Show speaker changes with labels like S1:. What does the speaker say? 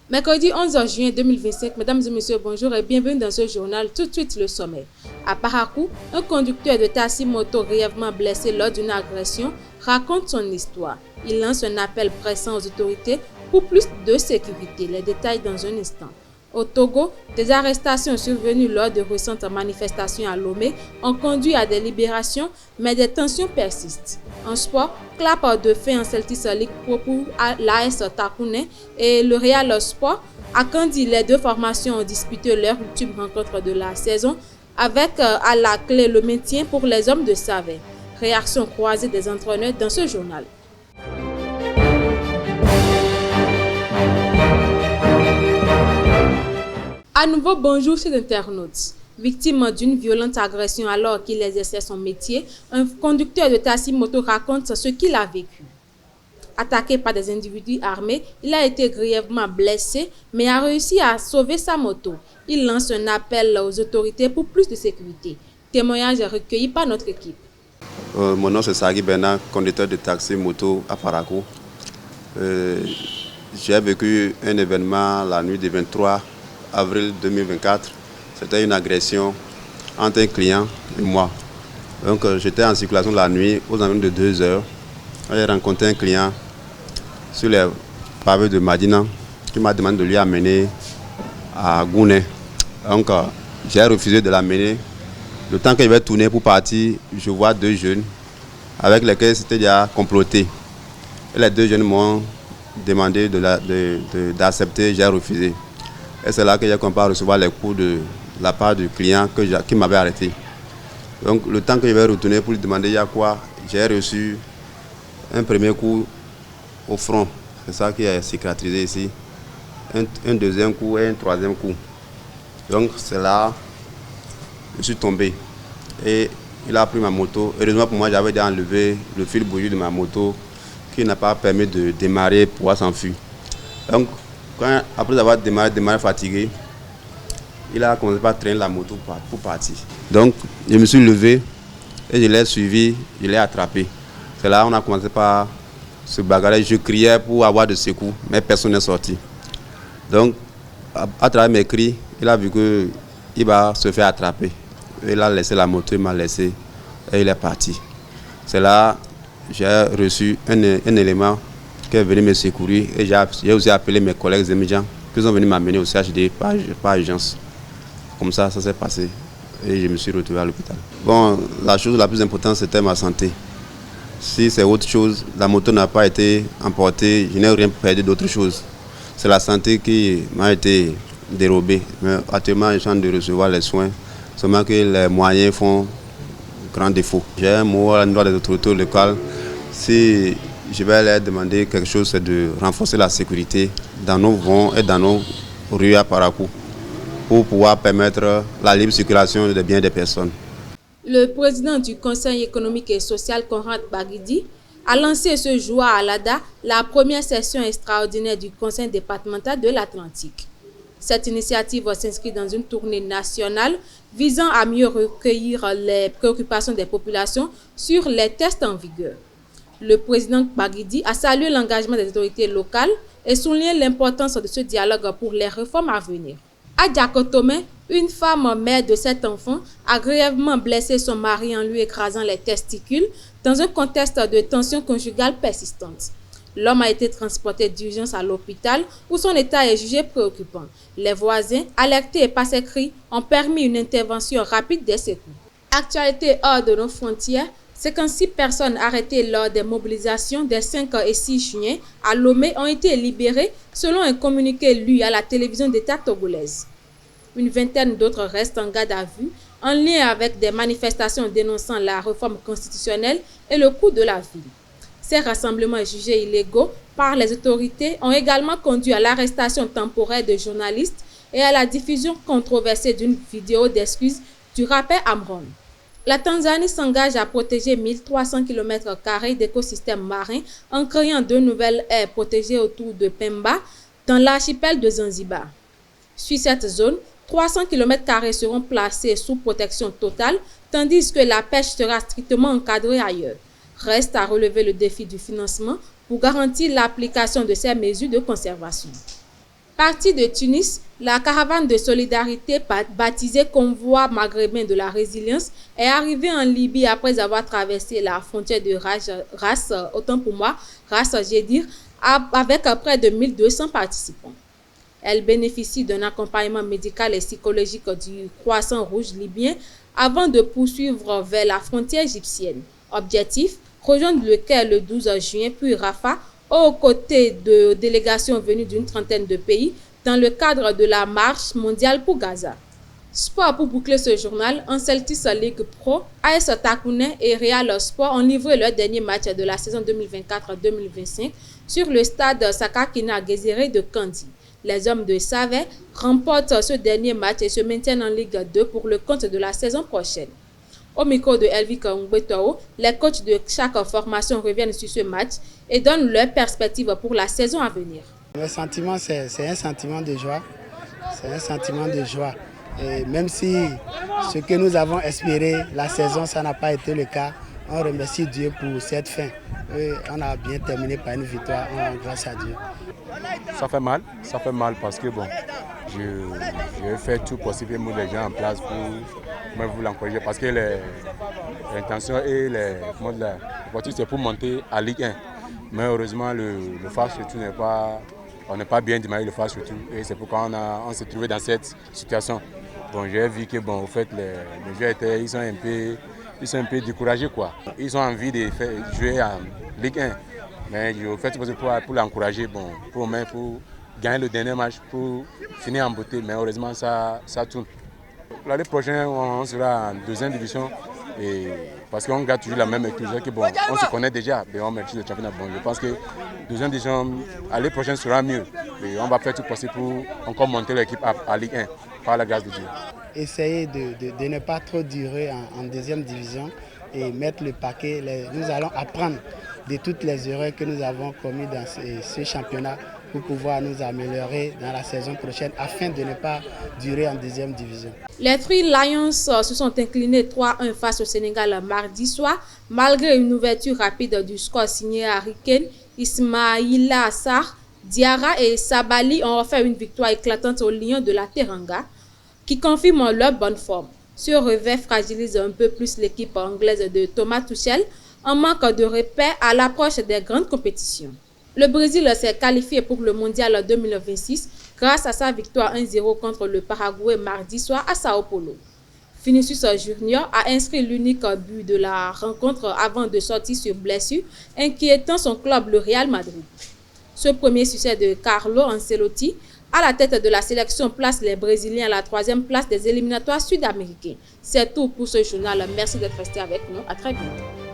S1: Mercredi 11 juin 2025, mesdames et messieurs, bonjour et bienvenue dans ce journal. Tout de suite, le sommet. À Parakou, un conducteur de taxi-moto grièvement blessé lors d'une agression raconte son histoire. Il lance un appel pressant aux autorités pour plus de sécurité. Les détails dans un instant. Au Togo, des arrestations survenues lors de récentes manifestations à Lomé ont conduit à des libérations, mais des tensions persistent. En sport, clap de fin en Celtics League pour l'AS Takounais et le Real Sport. À Kandi, les deux formations ont disputé leur ultime rencontre de la saison avec à la clé le maintien pour les hommes de Savé. Réaction croisée des entraîneurs dans ce journal. À nouveau, bonjour chers internautes. Victime d'une violente agression alors qu'il exerçait son métier, un conducteur de taxi-moto raconte ce qu'il a vécu. Attaqué par des individus armés, il a été grièvement blessé, mais a réussi à sauver sa moto. Il lance un appel aux autorités pour plus de sécurité. Témoignage recueilli par notre équipe.
S2: Mon nom c'est Sagi Bernard, conducteur de taxi-moto à Parakou. J'ai vécu un événement la nuit du 23 avril 2024. C'était une agression entre un client et moi. Donc j'étais en circulation la nuit aux environs de 2 heures. J'ai rencontré un client sur les pavés de Madina qui m'a demandé de lui amener à Gouné. Donc j'ai refusé de l'amener. Le temps qu'il va tourner pour partir, je vois 2 jeunes avec lesquels c'était déjà comploté. Et les 2 jeunes m'ont demandé d'accepter, j'ai refusé. Et c'est là que j'ai commencé à recevoir les coups de la part du client qui m'avait arrêté. Donc le temps que je vais retourner pour lui demander il y a quoi, j'ai reçu un premier coup au front. C'est ça qui est cicatrisé ici. Un deuxième coup et un troisième coup. Donc c'est là je suis tombé. Et il a pris ma moto. Heureusement pour moi, j'avais déjà enlevé le fil bougie de ma moto qui n'a pas permis de démarrer pour pouvoir s'enfuir. Donc après avoir démarré fatigué, il a commencé par traîner la moto pour partir. Donc je me suis levé et je l'ai suivi, je l'ai attrapé. C'est là qu'on a commencé par se bagarrer. Je criais pour avoir de secours, mais personne n'est sorti. Donc à travers mes cris, il a vu qu'il va se faire attraper. Il a laissé la moto, il m'a laissé et il est parti. C'est là que j'ai reçu un élément qui est venu me secourir et j'ai aussi appelé mes collègues émigrants qui sont venus m'amener au CHD par urgence. Comme ça s'est passé et je me suis retrouvé à l'hôpital. Bon, la chose la plus importante c'était ma santé. Si c'est autre chose, la moto n'a pas été emportée, je n'ai rien perdu d'autre chose. C'est la santé qui m'a été dérobée. Mais actuellement, je suis en train de recevoir les soins, seulement que les moyens font grand défaut. J'ai un mot à l'endroit des autorités locales. Si je vais leur demander quelque chose, c'est de renforcer la sécurité dans nos voies et dans nos rues à Parakou pour pouvoir permettre la libre circulation des biens des personnes.
S1: Le président du Conseil économique et social, Conrad Baguidi, a lancé ce jour à Alada la première session extraordinaire du Conseil départemental de l'Atlantique. Cette initiative s'inscrit dans une tournée nationale visant à mieux recueillir les préoccupations des populations sur les tests en vigueur. Le président Baguidi a salué l'engagement des autorités locales et souligné l'importance de ce dialogue pour les réformes à venir. À Diakotome, une femme mère de 7 enfants a grièvement blessé son mari en lui écrasant les testicules dans un contexte de tension conjugale persistante. L'homme a été transporté d'urgence à l'hôpital où son état est jugé préoccupant. Les voisins, alertés par ces cris, ont permis une intervention rapide des secours. Actualité hors de nos frontières, 56 personnes arrêtées lors des mobilisations des 5 et 6 juin à Lomé ont été libérées selon un communiqué lu à la télévision d'État togolaise. Une vingtaine d'autres restent en garde à vue en lien avec des manifestations dénonçant la réforme constitutionnelle et le coût de la vie. Ces rassemblements jugés illégaux par les autorités ont également conduit à l'arrestation temporaire de journalistes et à la diffusion controversée d'une vidéo d'excuses du rappeur Amron. La Tanzanie s'engage à protéger 1300 km² d'écosystèmes marins en créant 2 nouvelles aires protégées autour de Pemba, dans l'archipel de Zanzibar. Sur cette zone, 300 km² seront placés sous protection totale, tandis que la pêche sera strictement encadrée ailleurs. Reste à relever le défi du financement pour garantir l'application de ces mesures de conservation. Partie de Tunis, la caravane de solidarité baptisée Convoi maghrébin de la résilience est arrivée en Libye après avoir traversé la frontière de Ras, avec près de 1200 participants. Elle bénéficie d'un accompagnement médical et psychologique du Croissant Rouge libyen avant de poursuivre vers la frontière égyptienne. Objectif, rejoindre le Caire le 12 juin, puis Rafah, aux côtés de délégations venues d'une trentaine de pays dans le cadre de la marche mondiale pour Gaza. Sport pour boucler ce journal, en Celtics League Pro, AS Takouné et Real Sport ont livré leur dernier match de la saison 2024-2025 sur le stade Sakakina Gezere de Kandi. Les hommes de Savet remportent ce dernier match et se maintiennent en Ligue 2 pour le compte de la saison prochaine. Au micro de Elvik Ngbetao, les coachs de chaque formation reviennent sur ce match et donnent leurs perspectives pour la saison à venir.
S3: Le sentiment, c'est un sentiment de joie. C'est un sentiment de joie. Et même si ce que nous avons espéré, la saison, ça n'a pas été le cas, on remercie Dieu pour cette fin. Et on a bien terminé par une victoire grâce à Dieu.
S4: Ça fait mal parce que bon, je fais tout possible pour mettre les gens en place pour vous l'encourager parce que l'intention et l'objectif c'est pour monter à Ligue 1. Mais heureusement le phare surtout on n'est pas bien démarré le phare surtout et c'est pourquoi on s'est trouvé dans cette situation. Bon, j'ai vu que bon, au fait, les joueurs ils sont un peu découragés quoi. Ils ont envie de jouer en Ligue 1. Mais je fais tout pour l'encourager, bon, pour gagner le dernier match, pour finir en beauté. Mais heureusement, ça tourne. L'année prochaine, on sera en deuxième division. Et parce qu'on garde toujours la même équipe. Bon, on se connaît déjà, mais on maîtrise le championnat. Bon, je pense que deuxième division, l'année prochaine sera mieux. Et on va faire tout possible pour encore monter l'équipe à Ligue 1, par la grâce de Dieu.
S3: Essayer de ne pas trop durer en deuxième division et mettre le paquet. Nous allons apprendre de toutes les erreurs que nous avons commises dans ce championnat pour pouvoir nous améliorer dans la saison prochaine afin de ne pas durer en deuxième division.
S1: Les Three Lions se sont inclinés 3-1 face au Sénégal mardi soir, malgré une ouverture rapide du score signé Harry Kane, Ismaïla Sarr, Diarra et Sabali ont offert une victoire éclatante aux Lions de la Teranga, qui confirment leur bonne forme. Ce revers fragilise un peu plus l'équipe anglaise de Thomas Tuchel, en manque de repères à l'approche des grandes compétitions. Le Brésil s'est qualifié pour le Mondial 2026 grâce à sa victoire 1-0 contre le Paraguay mardi soir à Sao Paulo. Vinicius Junior a inscrit l'unique but de la rencontre avant de sortir sur blessure, inquiétant son club, le Real Madrid. Ce premier succès de Carlo Ancelotti à la tête de la sélection place les Brésiliens à la 3e place des éliminatoires sud-américains. C'est tout pour ce journal. Merci d'être resté avec nous. À très bientôt.